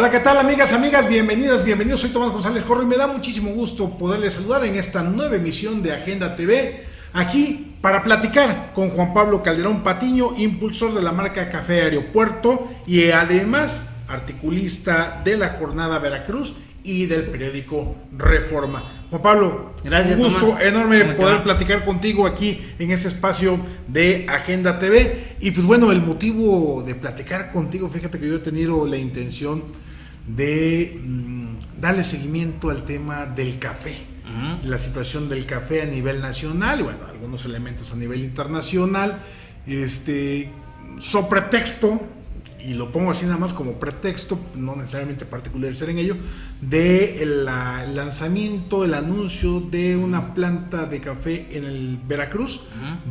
Hola, ¿qué tal, amigas? Bienvenidas, bienvenidos. Soy Tomás González Corro y me da muchísimo gusto poderles saludar en esta nueva emisión de Agenda TV, aquí para platicar con Juan Pablo Calderón Patiño, impulsor de la marca Café Aeropuerto y además articulista de la Jornada Veracruz y del periódico Reforma. Juan Pablo, gracias, un gusto Tomás. enorme poder platicar contigo aquí en ese espacio de Agenda TV. Y pues bueno, el motivo de platicar contigo, fíjate que yo he tenido la intención de darle seguimiento al tema del café, la situación del café a nivel nacional, y bueno, algunos elementos a nivel internacional, so pretexto, y lo pongo así nada más como pretexto, no necesariamente particularizar en ello, de el lanzamiento, el anuncio de una planta de café en el Veracruz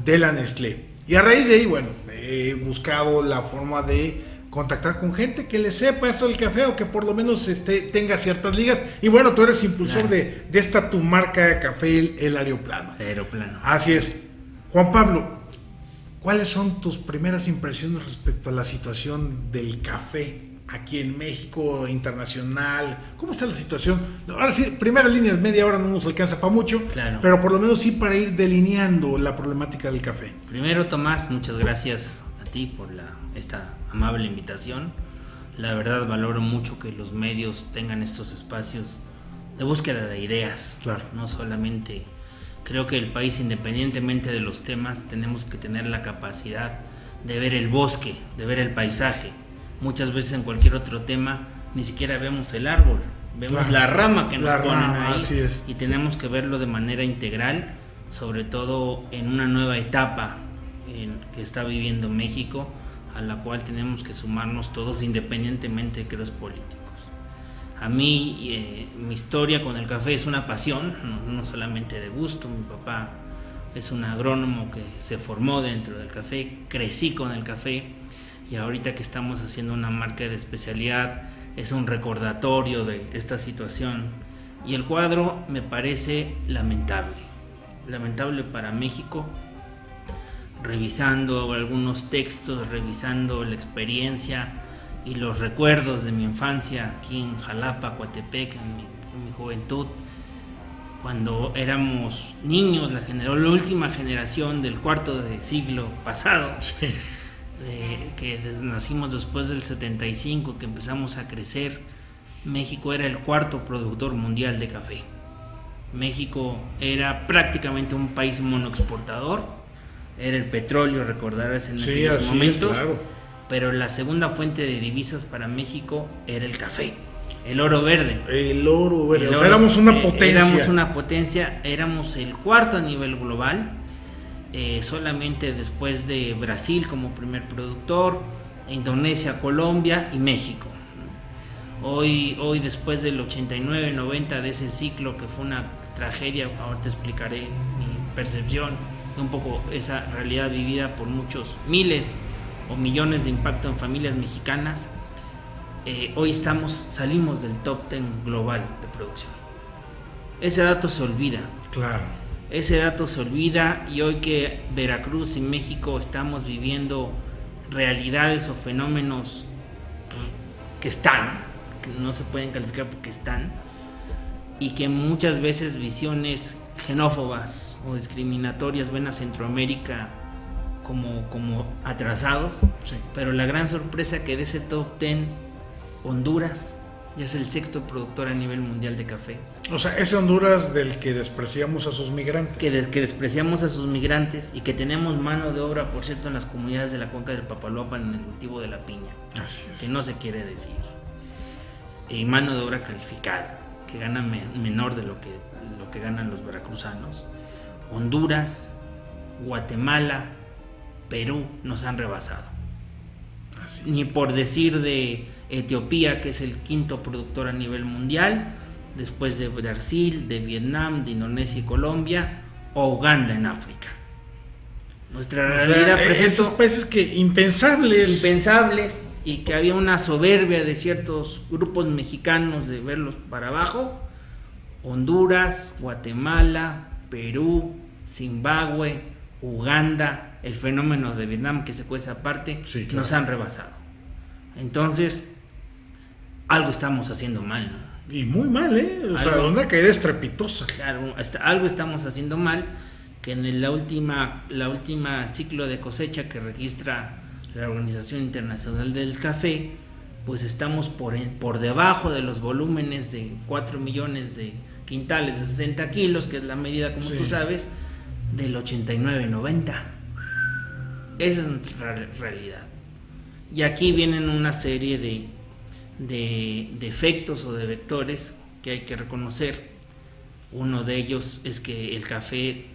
de la Nestlé. Y a raíz de ahí, bueno, he buscado la forma de contactar con gente que le sepa eso del café o que por lo menos tenga ciertas ligas. Y bueno, tú eres impulsor de esta tu marca de café, el Aeroplano. Aeroplano. Así es. Juan Pablo, ¿cuáles son tus primeras impresiones respecto a la situación del café aquí en México, internacional? ¿Cómo está la situación? Ahora sí, primeras líneas, media hora no nos alcanza para mucho, claro, pero por lo menos sí para ir delineando la problemática del café. Primero, Tomás, muchas gracias a ti por esta amable invitación. La verdad valoro mucho que los medios tengan estos espacios de búsqueda de ideas. Claro. No solamente, creo que el país, independientemente de los temas, tenemos que tener la capacidad de ver el bosque, de ver el paisaje. Muchas veces en cualquier otro tema ni siquiera vemos el árbol, vemos la rama que nos ponen ahí. Así es. Y tenemos que verlo de manera integral, sobre todo en una nueva etapa que está viviendo México, a la cual tenemos que sumarnos todos independientemente de credos políticos. A mí mi historia con el café es una pasión, no solamente de gusto. Mi papá es un agrónomo que se formó dentro del café, crecí con el café, y ahorita que estamos haciendo una marca de especialidad es un recordatorio de esta situación, y el cuadro me parece lamentable para México. Revisando algunos textos, revisando la experiencia y los recuerdos de mi infancia aquí en Jalapa, Coatepec, en mi juventud, cuando éramos niños, la última generación del cuarto de siglo pasado, sí, que nacimos después del 75, que empezamos a crecer. México era el cuarto productor mundial de café. México era prácticamente un país monoexportador. Era el petróleo, recordarás, en aquellos momentos, claro. Pero la segunda fuente de divisas para México era el café, el oro verde. O sea, éramos una potencia. Éramos el cuarto a nivel global, solamente después de Brasil como primer productor, Indonesia, Colombia y México. Hoy después del 89-90 de ese ciclo, que fue una tragedia, ahora te explicaré mi percepción, un poco esa realidad vivida por muchos miles o millones de impacto en familias mexicanas. Hoy salimos del top 10 global de producción. Ese dato se olvida. Claro. Ese dato se olvida, y hoy que Veracruz y México estamos viviendo realidades o fenómenos que no se pueden calificar porque están, y que muchas veces visiones xenófobas o discriminatorias ven a Centroamérica como atrasados, sí. Pero la gran sorpresa que de ese top 10, Honduras ya es el sexto productor a nivel mundial de café. O sea, ese Honduras del que despreciamos a sus migrantes. Que despreciamos a sus migrantes, y que tenemos mano de obra, por cierto, en las comunidades de la cuenca del Papaloapan, en el cultivo de la piña. Así es. Que no se quiere decir. Y mano de obra calificada, que gana menor de lo que ganan los veracruzanos. Honduras, Guatemala, Perú nos han rebasado. Así. Ni por decir de Etiopía, que es el quinto productor a nivel mundial, después de Brasil, de Vietnam, de Indonesia y Colombia, o Uganda en África. Nuestra realidad presenta esos países que impensables, y que había una soberbia de ciertos grupos mexicanos de verlos para abajo. Honduras, Guatemala, Perú, Zimbabue, Uganda, el fenómeno de Vietnam, que se cuece aparte, sí, claro, nos han rebasado. Entonces, algo estamos haciendo mal, ¿no? Y muy mal, o sea, una caída estrepitosa. Claro, algo estamos haciendo mal, que en la última ciclo de cosecha que registra la Organización Internacional del Café, pues estamos por debajo de los volúmenes de 4 millones de quintales de 60 kilos, que es la medida, como tú sabes, del 89-90. Esa es nuestra realidad. Y aquí vienen una serie de efectos o de vectores que hay que reconocer. Uno de ellos es que el café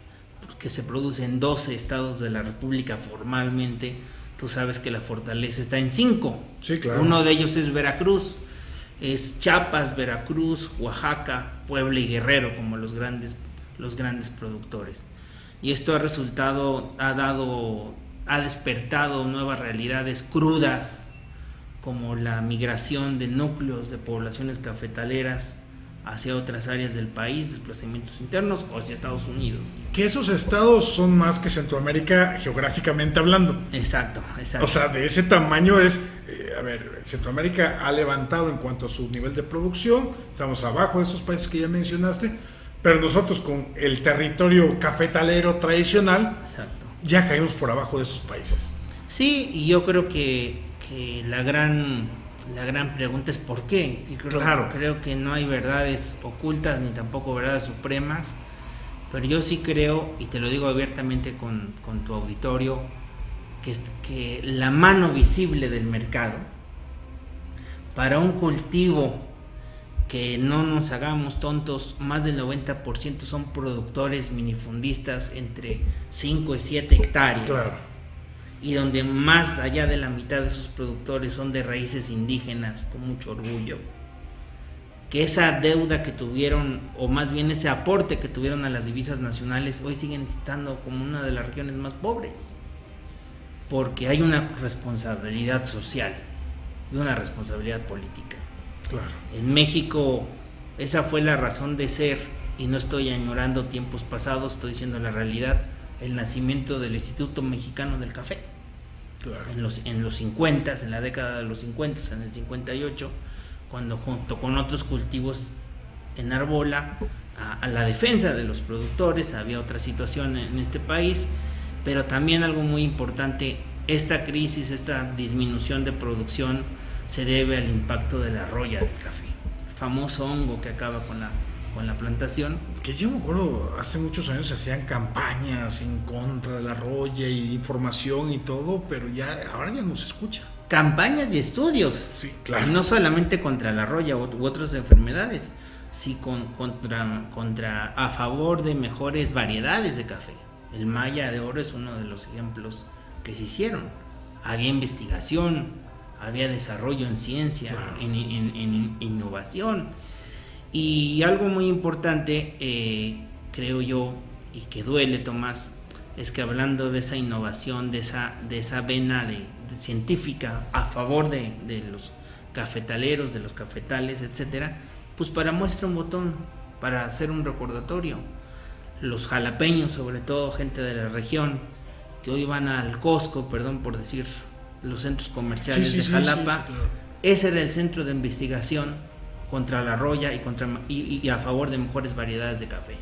que se produce en 12 estados de la República formalmente, tú sabes que la fortaleza está en 5. Sí, claro. Uno de ellos es Veracruz, es Chiapas, Veracruz, Oaxaca, Puebla y Guerrero como los grandes productores. Y esto ha despertado nuevas realidades crudas, como la migración de núcleos de poblaciones cafetaleras hacia otras áreas del país, desplazamientos internos o hacia Estados Unidos. Que esos estados son más que Centroamérica geográficamente hablando. Exacto. O sea, de ese tamaño es, Centroamérica ha levantado en cuanto a su nivel de producción, estamos abajo de estos países que ya mencionaste, pero nosotros con el territorio cafetalero tradicional, ya caímos por abajo de estos países. Sí, y yo creo que la gran pregunta es ¿por qué? Creo que no hay verdades ocultas ni tampoco verdades supremas, pero yo sí creo, y te lo digo abiertamente con tu auditorio, que la mano visible del mercado para un cultivo, que no nos hagamos tontos, más del 90% son productores minifundistas entre 5 y 7 hectáreas. Claro. Y donde más allá de la mitad de esos productores son de raíces indígenas, con mucho orgullo, que esa deuda que tuvieron, o más bien ese aporte que tuvieron a las divisas nacionales, hoy siguen estando como una de las regiones más pobres, porque hay una responsabilidad social y una responsabilidad política. Claro. En México esa fue la razón de ser, y no estoy añorando tiempos pasados, estoy diciendo la realidad, el nacimiento del Instituto Mexicano del Café. Claro. En los 50, en la década de los 50, en el 58, cuando junto con otros cultivos enarbola a la defensa de los productores. Había otra situación en este país, pero también algo muy importante, esta crisis, esta disminución de producción se debe al impacto de la roya del café, el famoso hongo que acaba con la plantación. Que yo me acuerdo, hace muchos años se hacían campañas en contra de la roya y información y todo, pero ahora ya no se escucha. Campañas y estudios. Sí, claro. Y no solamente contra la roya u otras enfermedades, sí a favor de mejores variedades de café. El Maya de Oro es uno de los ejemplos que se hicieron. Había investigación, había desarrollo en ciencia, claro, en innovación. Y algo muy importante, creo yo, y que duele, Tomás, es que hablando de esa innovación, de esa vena de científica a favor de los cafetaleros, de los cafetales, etcétera, pues para muestra un botón, para hacer un recordatorio. Los jalapeños, sobre todo gente de la región, que hoy van al Costco, perdón por decir, los centros comerciales de Jalapa, claro. Ese era el centro de investigación contra la roya y a favor de mejores variedades de café.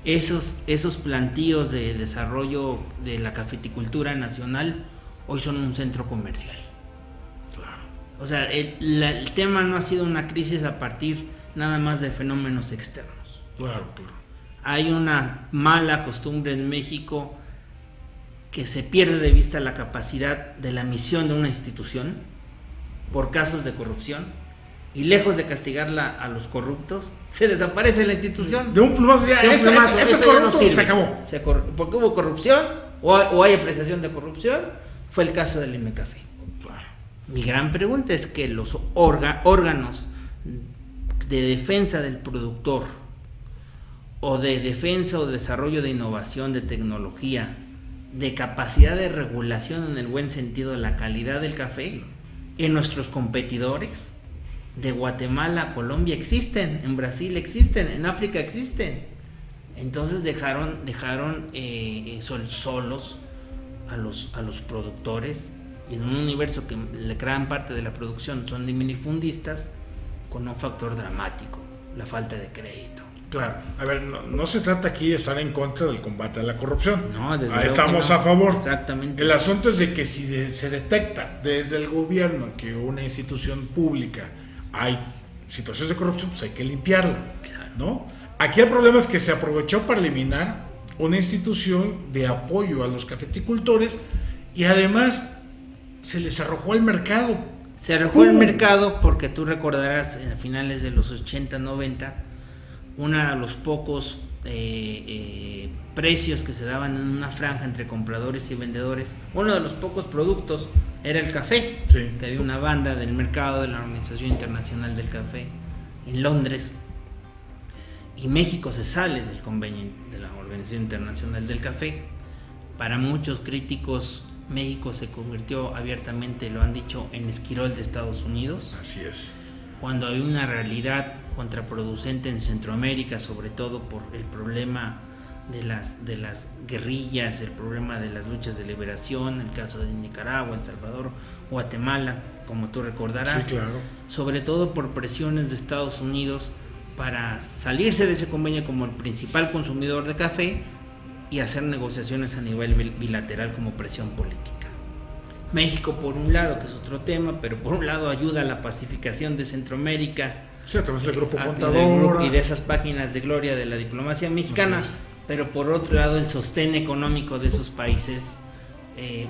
Esos plantíos de desarrollo de la cafeticultura nacional hoy son un centro comercial. Claro. O sea, el tema no ha sido una crisis a partir nada más de fenómenos externos. Claro, claro. Hay una mala costumbre en México que se pierde de vista la capacidad de la misión de una institución por casos de corrupción. Y lejos de castigarla a los corruptos, se desaparece la institución. De un plumazo, eso no sirve. Se acabó. Porque hubo corrupción o hay apreciación de corrupción. Fue el caso del IMECAFE. Claro. Mi gran pregunta es que los órganos de defensa del productor, o de defensa o desarrollo de innovación, de tecnología, de capacidad de regulación en el buen sentido de la calidad del café, en nuestros competidores de Guatemala a Colombia existen, en Brasil existen, en África existen. Entonces dejaron solos a los productores y en un universo que la gran parte de la producción son de minifundistas, con un factor dramático, la falta de crédito. Claro, a ver, no se trata aquí de estar en contra del combate a la corrupción. No, desde Ahí luego estamos que no. a favor. Exactamente. El asunto es de que si se detecta desde el gobierno que una institución pública hay situaciones de corrupción, pues hay que limpiarla, Claro. ¿no? Aquí el problema es que se aprovechó para eliminar una institución de apoyo a los cafeticultores y además se les arrojó al mercado. Se arrojó al mercado porque tú recordarás en finales de los 80, 90, uno de los pocos precios que se daban en una franja entre compradores y vendedores, uno de los pocos productos era el café, Sí. que había una banda del mercado de la Organización Internacional del Café en Londres, y México se sale del convenio de la Organización Internacional del Café. Para muchos críticos, México se convirtió abiertamente, lo han dicho, en esquirol de Estados Unidos, Así es. cuando hay una realidad contraproducente en Centroamérica, sobre todo por el problema de las guerrillas, el problema de las luchas de liberación, el caso de Nicaragua, El Salvador, Guatemala, como tú recordarás, Sí, claro. sobre todo por presiones de Estados Unidos para salirse de ese convenio como el principal consumidor de café y hacer negociaciones a nivel bilateral como presión política. México, por un lado, que es otro tema, pero por un lado ayuda a la pacificación de Centroamérica, Sí, a través del grupo y Contadora. y de esas páginas de gloria de la diplomacia mexicana, pero por otro lado el sostén económico de esos países.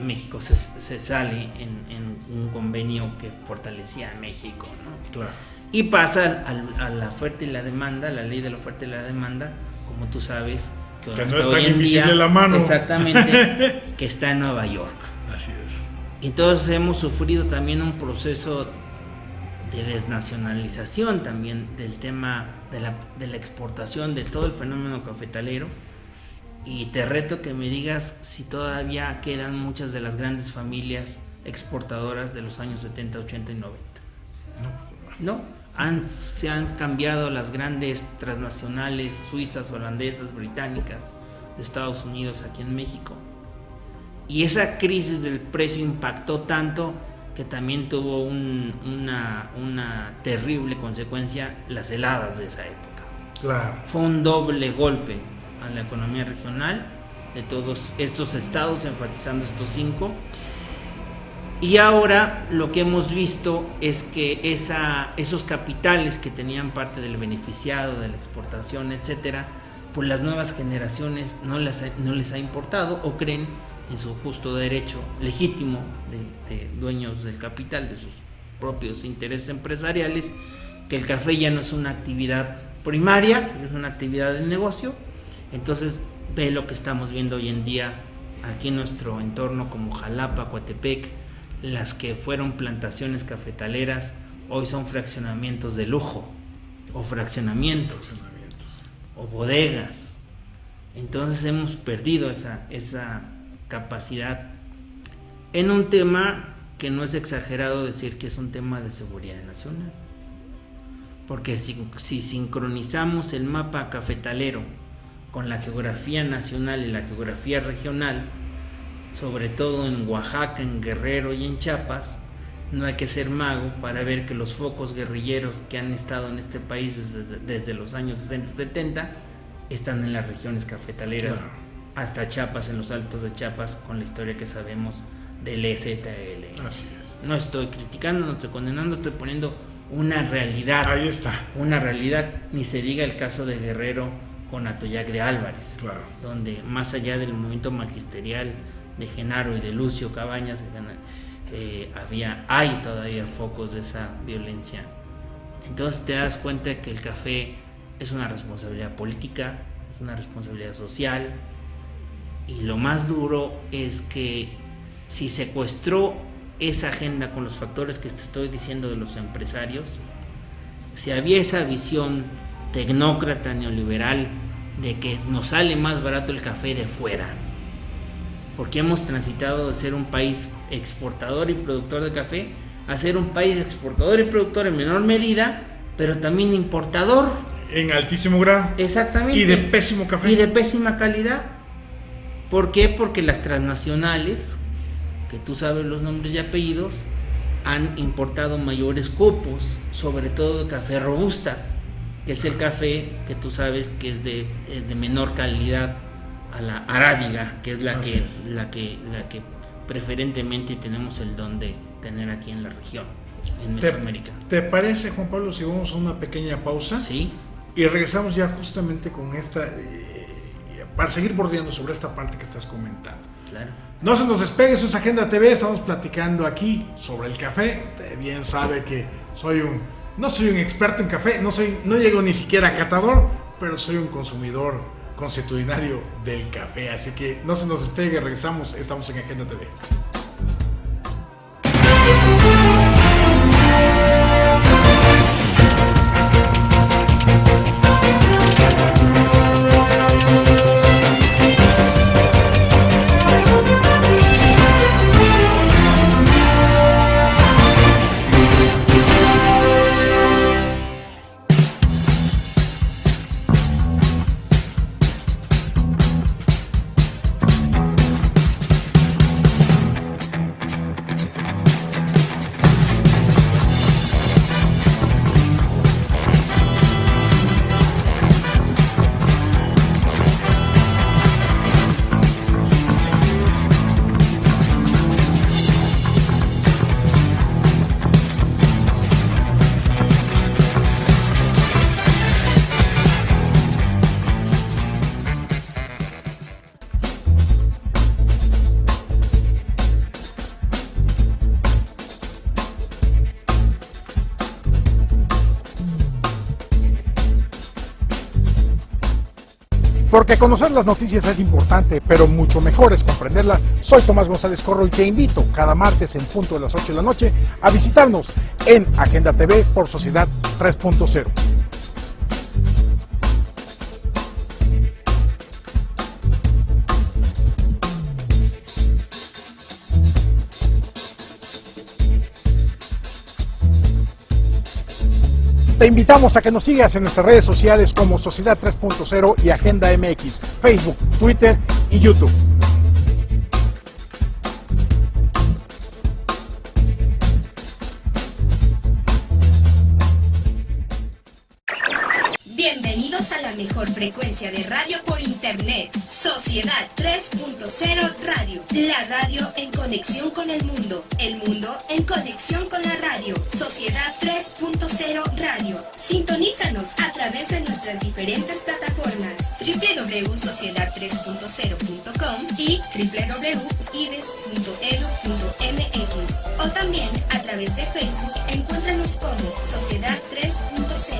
México se sale en un convenio que fortalecía a México, ¿no? Claro. Y pasa a la oferta y la demanda, la ley de la oferta y la demanda, como tú sabes, Que hasta no es tan hoy en invisible día, la mano. exactamente, que está en Nueva York. Así es. Entonces hemos sufrido también un proceso de desnacionalización también del tema de la exportación de todo el fenómeno cafetalero, y te reto que me digas si todavía quedan muchas de las grandes familias exportadoras de los años 70, 80 y 90. No, se han cambiado las grandes transnacionales suizas, holandesas, británicas, de Estados Unidos aquí en México. Y esa crisis del precio impactó tanto que también tuvo una terrible consecuencia, las heladas de esa época. Claro. Fue un doble golpe a la economía regional de todos estos estados, enfatizando estos 5. Y ahora lo que hemos visto es que esos capitales que tenían parte del beneficiado de la exportación, etcétera, pues las nuevas generaciones no les ha importado, o creen en su justo derecho legítimo de dueños del capital, de sus propios intereses empresariales, que el café ya no es una actividad primaria, es una actividad de negocio. Entonces ve lo que estamos viendo hoy en día aquí en nuestro entorno, como Jalapa, Coatepec. Las que fueron plantaciones cafetaleras hoy son fraccionamientos de lujo, o fraccionamientos, o bodegas. Entonces hemos perdido esa capacidad en un tema que no es exagerado decir que es un tema de seguridad nacional, porque si sincronizamos el mapa cafetalero con la geografía nacional y la geografía regional, sobre todo en Oaxaca, en Guerrero y en Chiapas, no hay que ser mago para ver que los focos guerrilleros que han estado en este país desde los años 60-70 están en las regiones cafetaleras, claro, hasta Chiapas, en los altos de Chiapas, con la historia que sabemos del EZL. Así es. No estoy criticando, no estoy condenando, estoy poniendo una realidad. Ahí está. Una realidad, ni se diga el caso de Guerrero con Atoyac de Álvarez, claro, donde más allá del movimiento magisterial de Genaro y de Lucio Cabañas, hay todavía focos de esa violencia. Entonces te das cuenta que el café es una responsabilidad política, es una responsabilidad social, y lo más duro es que si secuestró esa agenda con los factores que te estoy diciendo de los empresarios, si había esa visión tecnócrata neoliberal de que nos sale más barato el café de fuera, porque hemos transitado de ser un país exportador y productor de café a ser un país exportador y productor en menor medida, pero también importador. En altísimo grado. Exactamente. Y de pésimo café. Y de pésima calidad. ¿Por qué? Porque las transnacionales que tú sabes los nombres y apellidos, han importado mayores cupos, sobre todo de café robusta, que es el café que tú sabes que es de menor calidad a la arábiga, que es la que preferentemente tenemos el don de tener aquí en la región, en Mesoamérica. ¿Te parece, Juan Pablo, si vamos a una pequeña pausa? Sí. Y regresamos ya justamente con esta, para seguir bordeando sobre esta parte que estás comentando. Claro. No se nos despegue, eso es Agenda TV, estamos platicando aquí sobre el café. Usted bien sabe que no soy un experto en café, no llego ni siquiera a catador, pero soy un consumidor consuetudinario del café. Así que no se nos despegue, regresamos, estamos en Agenda TV. Porque conocer las noticias es importante, pero mucho mejor es comprenderlas. Soy Tomás González Corro y te invito cada martes en punto de las 8 de la noche a visitarnos en Agenda TV por Sociedad 3.0. Te invitamos a que nos sigas en nuestras redes sociales como Sociedad 3.0 y Agenda MX, Facebook, Twitter y YouTube. Bienvenidos a la mejor frecuencia de radio por internet, Sociedad 3.0 Radio, la radio en conexión con el mundo en conexión con la radio, Sociedad 3.0 Radio. Sintonízanos a través de nuestras diferentes plataformas, www.sociedad3.0.com y www.ibes.edu.mx, o también a través de Facebook. Encuéntranos como Sociedad 3.0.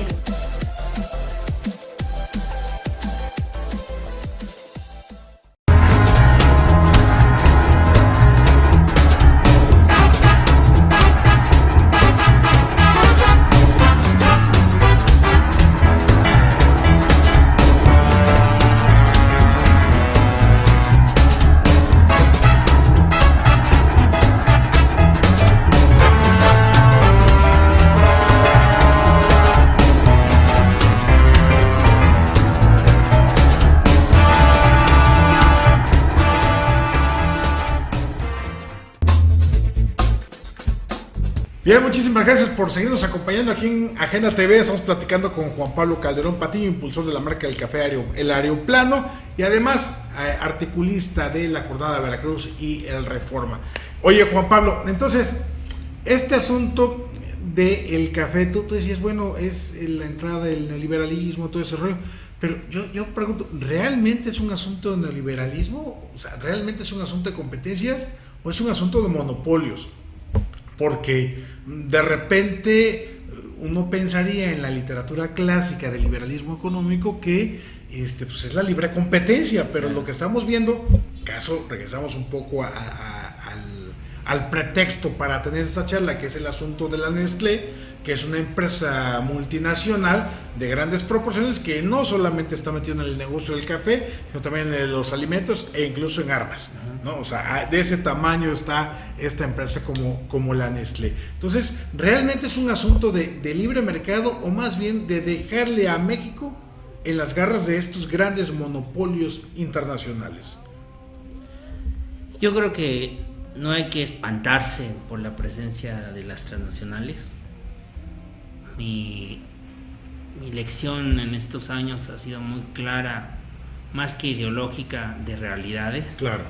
Bien, muchísimas gracias por seguirnos acompañando aquí en Agenda TV. Estamos platicando con Juan Pablo Calderón Patiño, impulsor de la marca del café El Aeroplano y además articulista de la Jornada de Veracruz y el Reforma. Oye, Juan Pablo, entonces, este asunto del café, tú decías, bueno, es la entrada del neoliberalismo, todo ese rollo, pero yo pregunto, ¿realmente es un asunto de neoliberalismo? O sea, ¿realmente es un asunto de competencias o es un asunto de monopolios? Porque de repente uno pensaría en la literatura clásica del liberalismo económico que pues es la libre competencia, pero lo que estamos viendo, regresamos un poco al pretexto para tener esta charla, que es el asunto de la Nestlé, que es una empresa multinacional de grandes proporciones que no solamente está metida en el negocio del café, sino también en los alimentos e incluso en armas, ¿no? O sea, de ese tamaño está esta empresa como la Nestlé. Entonces, ¿realmente es un asunto de libre mercado o más bien de dejarle a México en las garras de estos grandes monopolios internacionales? Yo creo que no hay que espantarse por la presencia de las transnacionales. Mi lección en estos años ha sido muy clara, más que ideológica, de realidades. Claro.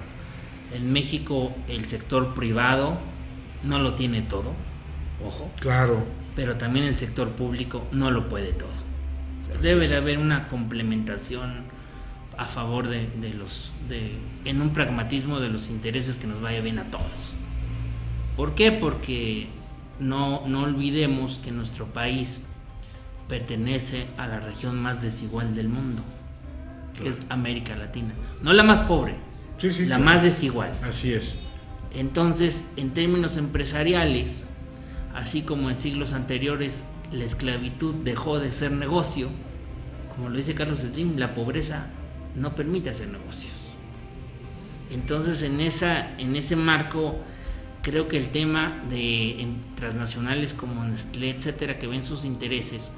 En México el sector privado no lo tiene todo, ojo. Claro. Pero también el sector público no lo puede todo. Debe de haber una complementación a favor en un pragmatismo de los intereses que nos vaya bien a todos. ¿Por qué? Porque no olvidemos que nuestro país pertenece a la región más desigual del mundo, que es América Latina. No la más pobre, Sí, la claro. más desigual. Así es. Entonces, en términos empresariales, así como en siglos anteriores la esclavitud dejó de ser negocio, como lo dice Carlos Slim, la pobreza no permite hacer negocios. Entonces, en ese marco, creo que el tema de transnacionales como Nestlé, etcétera, que ven sus intereses,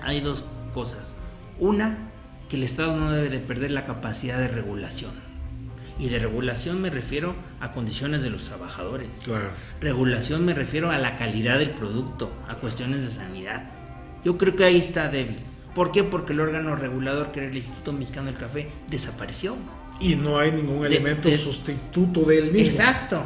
hay dos cosas. Una, que el Estado no debe de perder la capacidad de regulación. Y de regulación me refiero a condiciones de los trabajadores. Claro. Regulación me refiero a la calidad del producto, a cuestiones de sanidad. Yo creo que ahí está débil. ¿Por qué? Porque el órgano regulador, que era el Instituto Mexicano del Café, desapareció. Y no hay ningún elemento sustituto de él mismo. Exacto.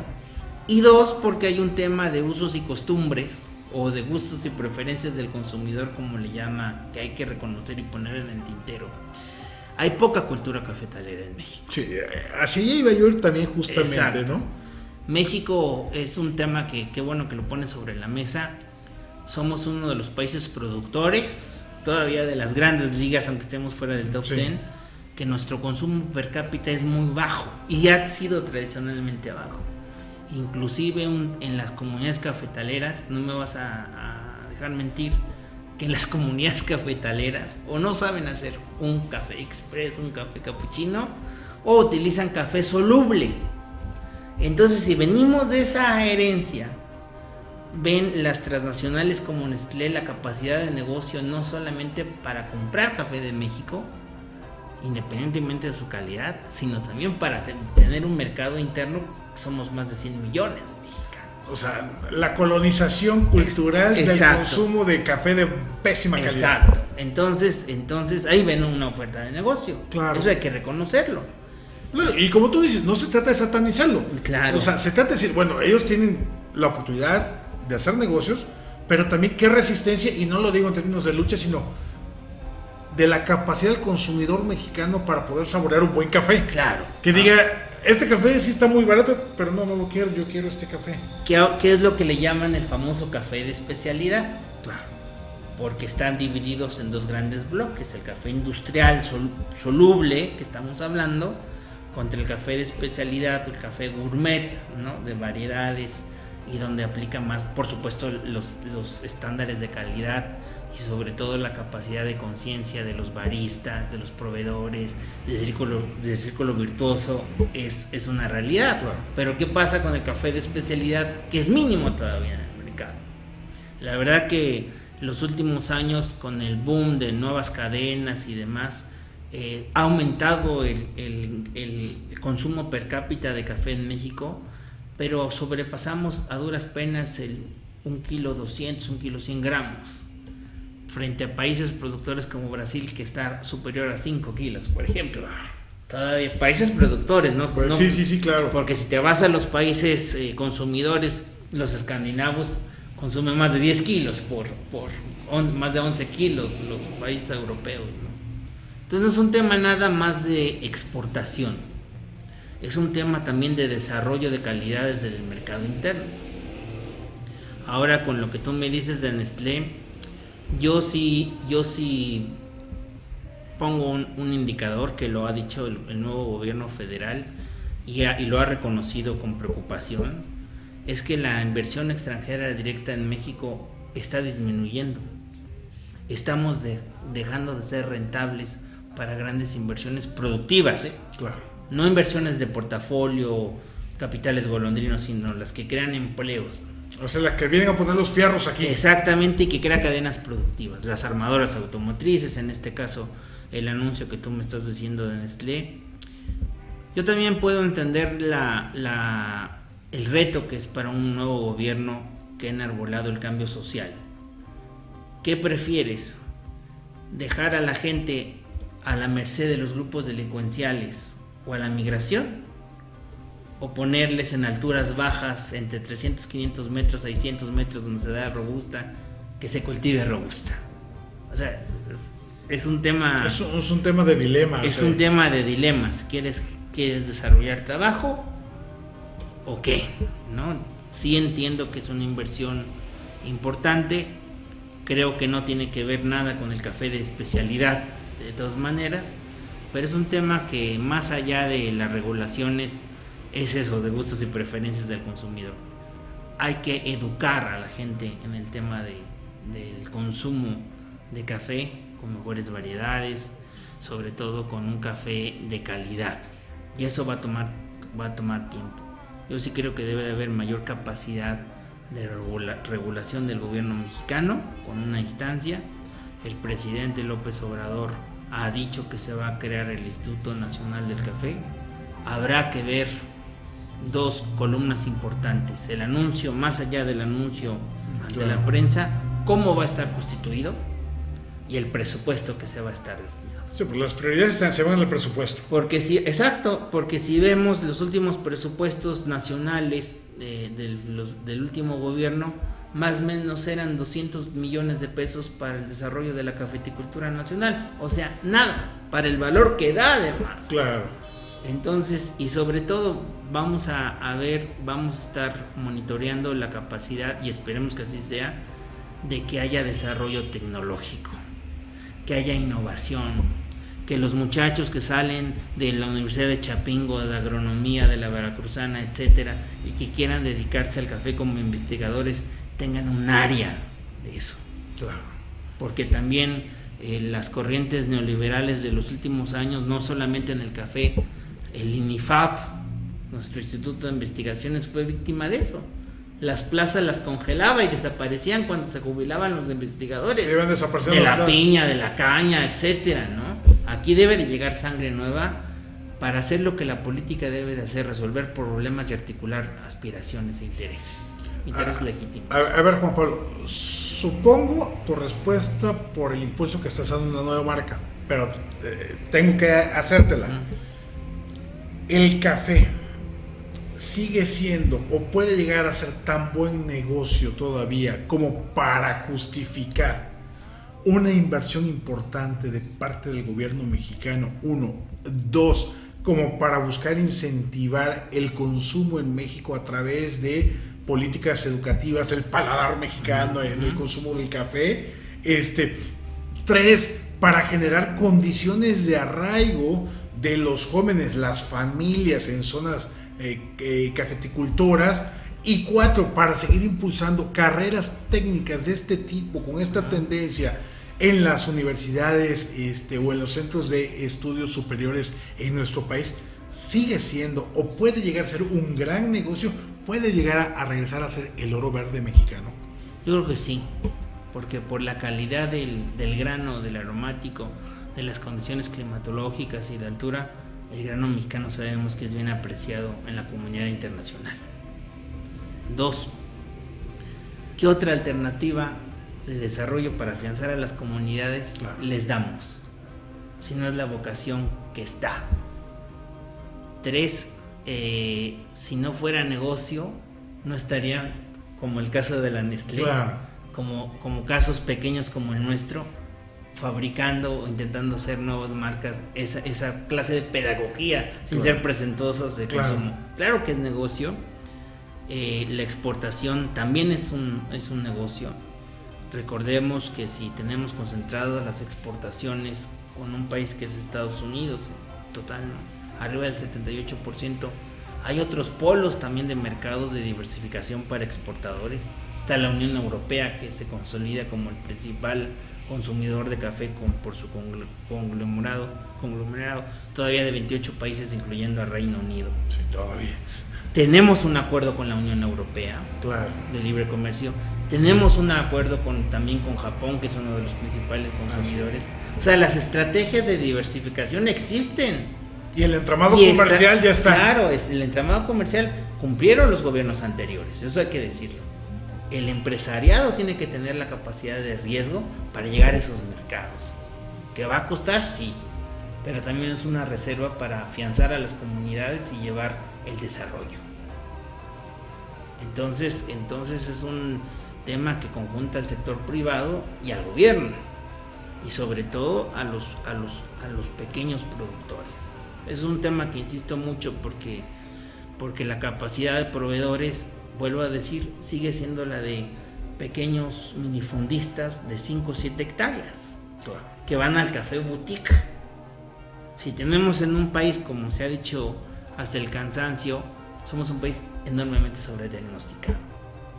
Y dos, porque hay un tema de usos y costumbres, o de gustos y preferencias del consumidor, como le llama, que hay que reconocer y poner en el tintero. Hay poca cultura cafetalera en México. Sí, así iba yo también justamente, Exacto. ¿no? México es un tema que qué bueno que lo pone sobre la mesa. Somos uno de los países productores, todavía de las grandes ligas, aunque estemos fuera del top 10, que nuestro consumo per cápita es muy bajo y ha sido tradicionalmente bajo. Inclusive en las comunidades cafetaleras, no me vas a dejar mentir, que en las comunidades cafetaleras o no saben hacer un café express, un café cappuccino, o utilizan café soluble. Entonces, si venimos de esa herencia, ven las transnacionales como Nestlé la capacidad de negocio no solamente para comprar café de México, independientemente de su calidad, sino también para tener un mercado interno. Somos más de 100 millones de mexicanos. O sea, la colonización cultural del consumo de café de pésima calidad. Exacto. Entonces ahí ven una oferta de negocio. Claro. Eso hay que reconocerlo. Claro, y como tú dices, no se trata de satanizarlo. Claro. O sea, se trata de decir, bueno, ellos tienen la oportunidad de hacer negocios, pero también qué resistencia, y no lo digo en términos de lucha, sino de la capacidad del consumidor mexicano para poder saborear un buen café. Claro. Que diga, este café sí está muy barato, pero no lo quiero, yo quiero este café. ¿Qué es lo que le llaman el famoso café de especialidad? Claro. Porque están divididos en dos grandes bloques: el café industrial soluble, que estamos hablando, contra el café de especialidad, el café gourmet, ¿no? De variedades, y donde aplica más, por supuesto, los estándares de calidad y sobre todo la capacidad de conciencia de los baristas, de los proveedores, del círculo virtuoso, es una realidad. Claro. Pero ¿qué pasa con el café de especialidad, que es mínimo todavía en el mercado? La verdad que los últimos años, con el boom de nuevas cadenas y demás, ha aumentado el consumo per cápita de café en México, pero sobrepasamos a duras penas el 1 kilo 200, 1 kilo 100 gramos, frente a países productores como Brasil, que está superior a 5 kilos, por ejemplo. Todavía países productores, ¿no? Pues no, sí, claro. Porque si te vas a los países consumidores, los escandinavos consumen más de 10 kilos más de 11 kilos los países europeos, ¿no? Entonces no es un tema nada más de exportación, es un tema también de desarrollo de calidades del mercado interno. Ahora, con lo que tú me dices de Nestlé, yo sí pongo un indicador que lo ha dicho el nuevo gobierno federal y lo ha reconocido con preocupación: es que la inversión extranjera directa en México está disminuyendo. Estamos dejando de ser rentables para grandes inversiones productivas, Claro. No inversiones de portafolio, capitales golondrinos, sino las que crean empleos. O sea, la que vienen a poner los fierros aquí. Exactamente, y que crea cadenas productivas. Las armadoras automotrices, en este caso el anuncio que tú me estás diciendo de Nestlé. Yo también puedo entender el reto que es para un nuevo gobierno que ha enarbolado el cambio social. ¿Qué prefieres? ¿Dejar a la gente a la merced de los grupos delincuenciales o a la migración? ¿O ponerles en alturas bajas, entre 300, 500 metros, 600 metros, donde se da robusta, que se cultive robusta? O sea, es un tema... Es un tema de dilema. Es un tema de dilemas. ¿Quieres desarrollar trabajo o qué? ¿No? Sí entiendo que es una inversión importante. Creo que no tiene que ver nada con el café de especialidad, de todas maneras. Pero es un tema que, más allá de las regulaciones, es eso, de gustos y preferencias del consumidor. Hay que educar a la gente en el tema del consumo de café con mejores variedades, sobre todo con un café de calidad, y eso va a tomar tiempo. Yo sí creo que debe de haber mayor capacidad de regulación del gobierno mexicano con una instancia. El presidente López Obrador ha dicho que se va a crear el Instituto Nacional del Café. Habrá que ver dos columnas importantes: el anuncio, más allá del anuncio ante la prensa, cómo va a estar constituido, y el presupuesto que se va a estar destinado. Sí, pues las prioridades se van al presupuesto. Porque si vemos los últimos presupuestos nacionales del último gobierno, más o menos eran 200 millones de pesos para el desarrollo de la cafeticultura nacional. O sea, nada, para el valor que da además. Claro. Entonces, y sobre todo, vamos a estar monitoreando la capacidad, y esperemos que así sea, de que haya desarrollo tecnológico, que haya innovación, que los muchachos que salen de la Universidad de Chapingo, de Agronomía, de la Veracruzana, etcétera, y que quieran dedicarse al café como investigadores, tengan un área de eso. Claro. Porque también las corrientes neoliberales de los últimos años, no solamente en el café, el INIFAP, nuestro Instituto de Investigaciones, fue víctima de eso. Las plazas las congelaba y desaparecían cuando se jubilaban los investigadores. Se iban desapareciendo de la plazas. piña, de la caña, etcétera, ¿no? Aquí debe de llegar sangre nueva para hacer lo que la política debe de hacer: resolver problemas y articular aspiraciones e intereses legítimos. A ver, Juan Pablo, supongo tu respuesta por el impulso que estás dando a una nueva marca, pero tengo que hacértela. El café sigue siendo o puede llegar a ser tan buen negocio todavía como para justificar una inversión importante de parte del gobierno mexicano. 1, 2, como para buscar incentivar el consumo en México a través de políticas educativas, el paladar mexicano en el consumo del café. 3, para generar condiciones de arraigo de los jóvenes, las familias en zonas cafeticultoras. Y 4, para seguir impulsando carreras técnicas de este tipo, con esta tendencia en las universidades o en los centros de estudios superiores en nuestro país. Sigue siendo, o puede llegar a ser, un gran negocio, puede llegar a regresar a ser el oro verde mexicano. Yo creo que sí, porque por la calidad del grano, del aromático, de las condiciones climatológicas y de altura, el grano mexicano sabemos que es bien apreciado en la comunidad internacional. 2, ¿qué otra alternativa de desarrollo para afianzar a las comunidades les damos? Si no es la vocación que está. 3, si no fuera negocio, no estaría, como el caso de la Nestlé, como casos pequeños como el nuestro, fabricando o intentando hacer nuevas marcas, esa clase de pedagogía sin ser presentosas de consumo. Claro que es negocio. La exportación también es un negocio. Recordemos que si tenemos concentradas las exportaciones con un país que es Estados Unidos, total, arriba del 78%, hay otros polos también de mercados de diversificación para exportadores. Está la Unión Europea, que se consolida como el principal consumidor de café por su conglomerado todavía de 28 países, incluyendo a Reino Unido. Sí, todavía. Tenemos un acuerdo con la Unión Europea de libre comercio. Tenemos un acuerdo también con Japón, que es uno de los principales consumidores. O sea, las estrategias de diversificación existen. Y el entramado comercial ya está. Claro, el entramado comercial cumplieron los gobiernos anteriores, eso hay que decirlo. El empresariado tiene que tener la capacidad de riesgo para llegar a esos mercados. ¿Que va a costar? Sí, pero también es una reserva para afianzar a las comunidades y llevar el desarrollo. Entonces es un tema que conjunta al sector privado y al gobierno, y sobre todo a los pequeños productores. Es un tema que insisto mucho porque la capacidad de proveedores, vuelvo a decir, sigue siendo la de pequeños minifundistas de 5 o 7 hectáreas, claro, que van al café boutique. Si tenemos en un país, como se ha dicho hasta el cansancio, somos un país enormemente sobrediagnosticado.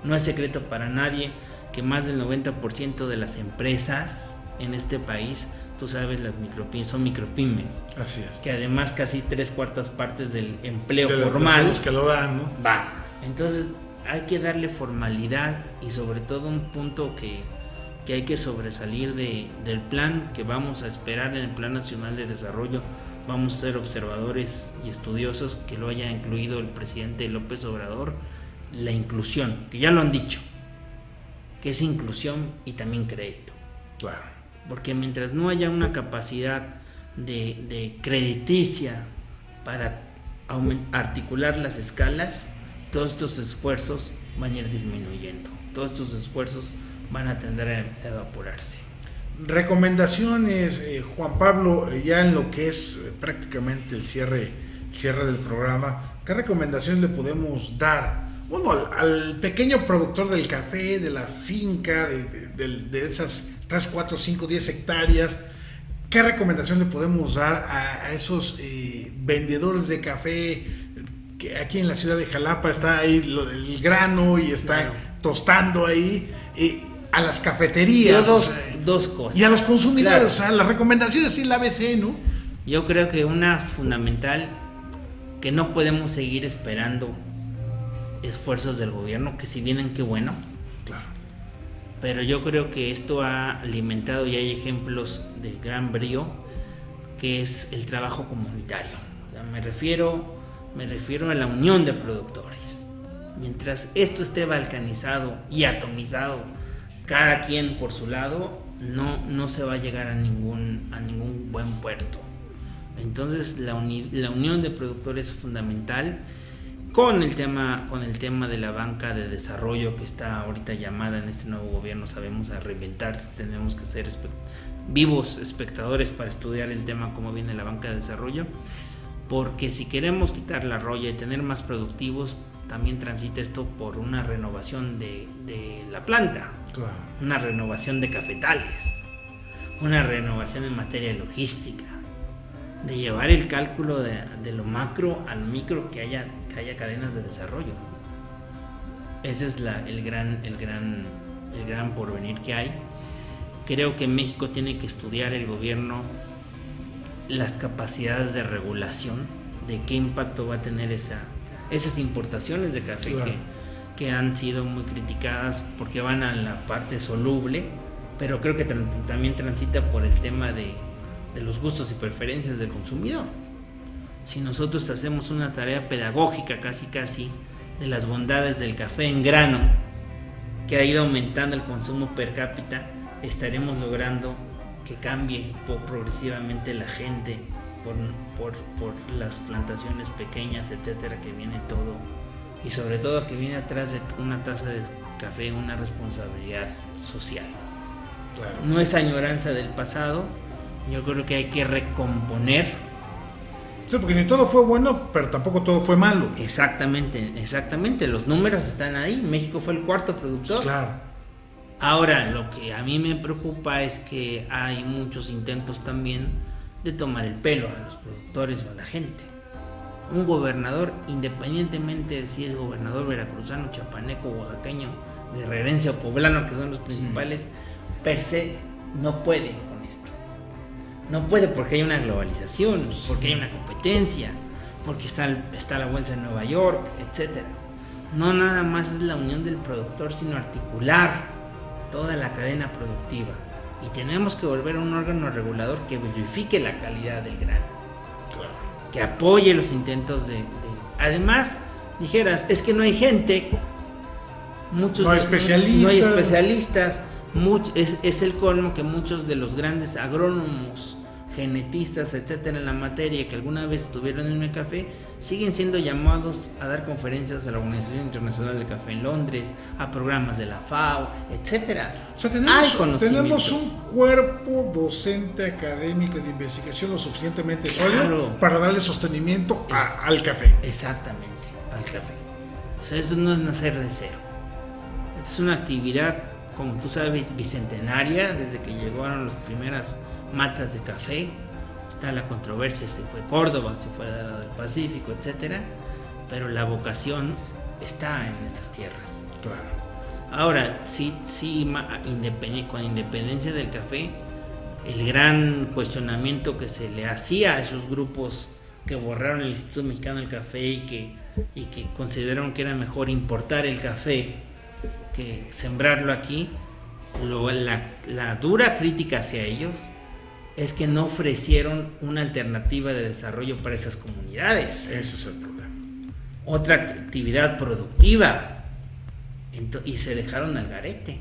No es secreto para nadie que más del 90% de las empresas en este país, tú sabes, las micropymes son micropymes. Así es. Que además casi 3/4 partes del empleo de formal los que lo dan, ¿no? van. Entonces hay que darle formalidad y sobre todo un punto que hay que sobresalir del plan que vamos a esperar en el Plan Nacional de Desarrollo. Vamos a ser observadores y estudiosos, que lo haya incluido el presidente López Obrador, la inclusión, que ya lo han dicho, que es inclusión y también crédito. Claro. Porque mientras no haya una capacidad de crediticia para articular las escalas, todos estos esfuerzos van a ir disminuyendo, todos estos esfuerzos van a tender a evaporarse. Recomendaciones, Juan Pablo, ya en lo que es prácticamente el cierre del programa, ¿qué recomendaciones le podemos dar? Bueno, al pequeño productor del café, de la finca, de esas 3, 4, 5, 10 hectáreas, ¿qué recomendación le podemos dar a esos vendedores de café? Que aquí en la ciudad de Jalapa está ahí el grano y está claro, tostando ahí, a las cafeterías. Dos cosas. Y a los consumidores, claro. O sea, las recomendaciones, sí, la ABC, ¿no? Yo creo que una fundamental, que no podemos seguir esperando esfuerzos del gobierno, que si vienen, qué bueno. Claro. Pero yo creo que esto ha alimentado, y hay ejemplos de gran brío, que es el trabajo comunitario. O sea, me refiero a la unión de productores. Mientras esto esté balcanizado y atomizado, cada quien por su lado, no se va a llegar a ningún buen puerto. Entonces la unión de productores es fundamental, con el tema de la banca de desarrollo que está ahorita llamada en este nuevo gobierno, sabemos, a reinventarse. Tenemos que ser vivos espectadores para estudiar el tema, cómo viene la banca de desarrollo, porque si queremos quitar la roya y tener más productivos, también transita esto por una renovación de la planta, claro, una renovación de cafetales, una renovación en materia de logística, de llevar el cálculo de lo macro al micro, que haya cadenas de desarrollo. Ese es el gran porvenir que hay. Creo que México tiene que estudiar, el gobierno, las capacidades de regulación, de qué impacto va a tener esas importaciones de café, claro, que han sido muy criticadas porque van a la parte soluble, pero creo que también transita por el tema de los gustos y preferencias del consumidor. Si nosotros hacemos una tarea pedagógica casi de las bondades del café en grano, que ha ido aumentando el consumo per cápita, estaremos logrando que cambie progresivamente la gente por las plantaciones pequeñas, etcétera, que viene todo, y sobre todo que viene atrás de una taza de café una responsabilidad social. Claro. No es añoranza del pasado, yo creo que hay que recomponer. Sí, porque ni todo fue bueno, pero tampoco todo fue malo. Exactamente, los números están ahí. México fue el 4º productor. Claro. Ahora, lo que a mí me preocupa es que hay muchos intentos también de tomar el pelo a los productores o a la gente. Un gobernador, independientemente de si es gobernador veracruzano, chapaneco, oaxaqueño, guerrerense o poblano, que son los principales, per se no puede con esto. No puede porque hay una globalización, porque hay una competencia, porque está la bolsa en Nueva York, etcétera. No nada más es la unión del productor, sino articular toda la cadena productiva. Y tenemos que volver a un órgano regulador que verifique la calidad del grano, claro, que apoye los intentos de... Además, dijeras, es que no hay gente, muchos no hay especialistas, no hay especialistas, es el colmo que muchos de los grandes agrónomos, genetistas, etcétera, en la materia que alguna vez estuvieron en el café, siguen siendo llamados a dar conferencias a la Organización Internacional del Café en Londres, a programas de la FAO, etcétera. O sea, tenemos un cuerpo docente académico de investigación lo suficientemente sólido para darle sostenimiento al café. Exactamente, al café. O sea, esto no es nacer de cero. Es una actividad, como tú sabes, bicentenaria, desde que llegaron las primeras matas de café. Está la controversia si fue Córdoba, si fue del Pacífico, etcétera, pero la vocación está en estas tierras. Claro. Ahora, sí, con independencia del café, el gran cuestionamiento que se le hacía a esos grupos que borraron el Instituto Mexicano del Café y que consideraron que era mejor importar el café que sembrarlo aquí, la dura crítica hacia ellos es que no ofrecieron una alternativa de desarrollo para esas comunidades. Ese es el problema. Otra actividad productiva. Y se dejaron al garete.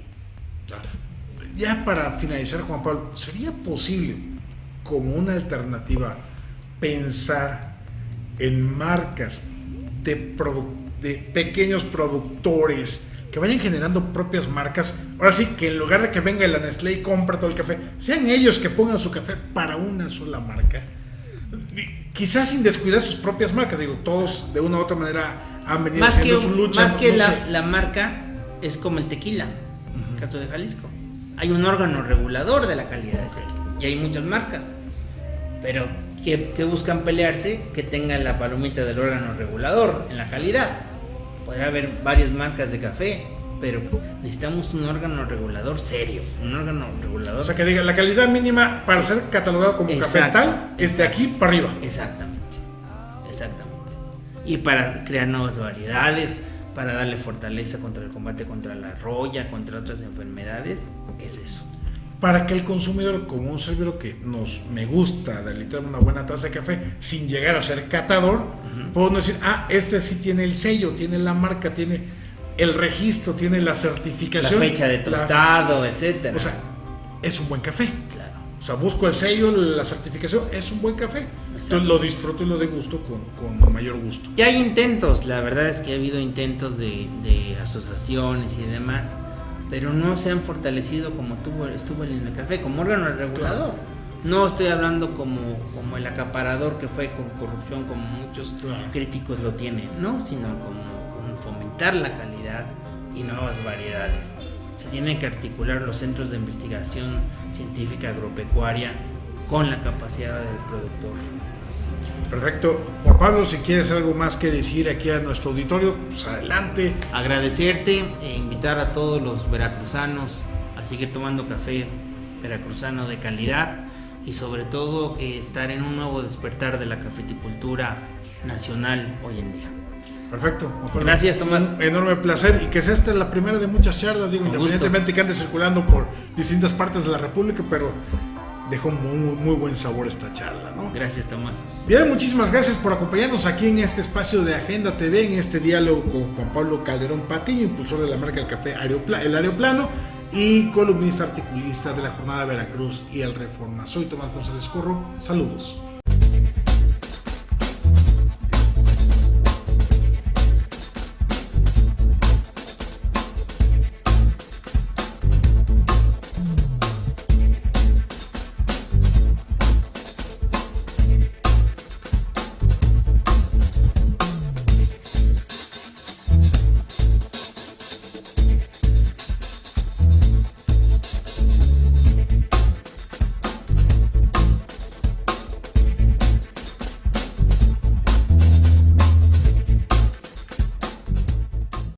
Ya para finalizar, Juan Pablo, ¿sería posible como una alternativa pensar en marcas de pequeños productores que vayan generando propias marcas? Ahora sí, que en lugar de que venga la Nestlé y compre todo el café, sean ellos que pongan su café para una sola marca, quizás sin descuidar sus propias marcas. Digo, todos de una u otra manera han venido haciendo su lucha. Más que la marca es como el tequila, el caso de Jalisco. Hay un órgano regulador de la calidad del tequila y hay muchas marcas, pero que buscan pelearse que tenga la palomita del órgano regulador en la calidad. Podrá haber varias marcas de café, pero necesitamos un órgano regulador serio, un órgano regulador. O sea, que diga la calidad mínima para ser catalogado como café tal es de aquí para arriba. Exactamente. Y para crear nuevas variedades, para darle fortaleza contra el combate contra la roya, contra otras enfermedades, ¿qué es eso? Para que el consumidor, como un servidor que me gusta deleitarme una buena taza de café sin llegar a ser catador, puedo decir, este sí tiene el sello, tiene la marca, tiene el registro, tiene la certificación, la fecha de tostado, etcétera. O sea, es un buen café. Claro. O sea, busco el sello, la certificación, es un buen café. Entonces lo disfruto y lo degusto con mayor gusto. Y hay intentos, la verdad es que ha habido intentos de asociaciones y demás, pero no se han fortalecido como estuvo en el café, como órgano regulador. Claro. No estoy hablando como el acaparador que fue con corrupción, como muchos críticos lo tienen, no, sino como fomentar la calidad y nuevas variedades. Se tienen que articular los centros de investigación científica agropecuaria con la capacidad del productor. Perfecto. Juan Pablo, si quieres algo más que decir aquí a nuestro auditorio, pues adelante. Agradecerte e invitar a todos los veracruzanos a seguir tomando café veracruzano de calidad y sobre todo estar en un nuevo despertar de la cafeticultura nacional hoy en día. Perfecto. Gracias, Tomás. Un enorme placer y que sea esta la primera de muchas charlas, digo, independientemente que ande circulando por distintas partes de la República, pero dejó muy buen sabor esta charla, ¿no? Gracias, Tomás. Bien, muchísimas gracias por acompañarnos aquí en este espacio de Agenda TV, en este diálogo con Juan Pablo Calderón Patiño, impulsor de la marca del café El Aeroplano y columnista articulista de la Jornada de Veracruz y El Reforma. Soy Tomás González Corro, saludos.